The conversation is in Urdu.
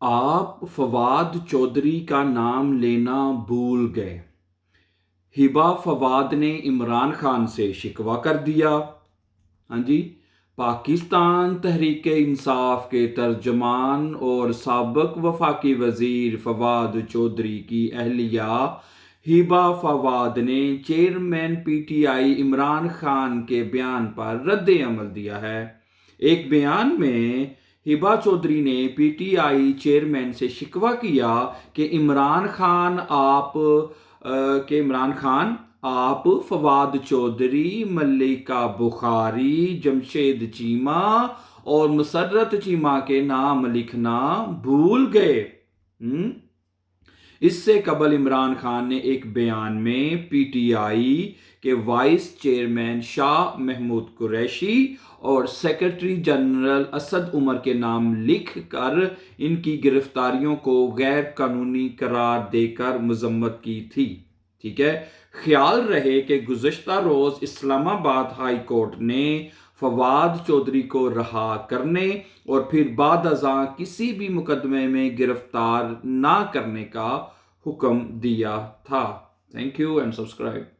آپ فواد چودھری کا نام لینا بھول گئے۔ ہبا فواد نے عمران خان سے شکوہ کر دیا۔ ہاں جی، پاکستان تحریک انصاف کے ترجمان اور سابق وفاقی وزیر فواد چودھری کی اہلیہ ہبا فواد نے chairman P T I Imran Khan کے بیان پر رد عمل دیا ہے۔ ایک بیان میں ہبا چودھری نے پی ٹی آئی چیئرمین سے شکوہ کیا کہ عمران خان آپ فواد چودھری، ملکہ بخاری، جمشید چیمہ اور مسرت چیمہ کے نام لکھنا بھول گئے۔ اس سے قبل عمران خان نے ایک بیان میں پی ٹی آئی کے وائس چیئرمین شاہ محمود قریشی اور سیکرٹری جنرل اسد عمر کے نام لکھ کر ان کی گرفتاریوں کو غیر قانونی قرار دے کر مذمت کی تھی۔ ٹھیک ہے، خیال رہے کہ گزشتہ روز اسلام آباد ہائی کورٹ نے فواد چودھری کو رہا کرنے اور پھر بعد ازاں کسی بھی مقدمے میں گرفتار نہ کرنے کا حکم دیا تھا۔ Thank you and subscribe.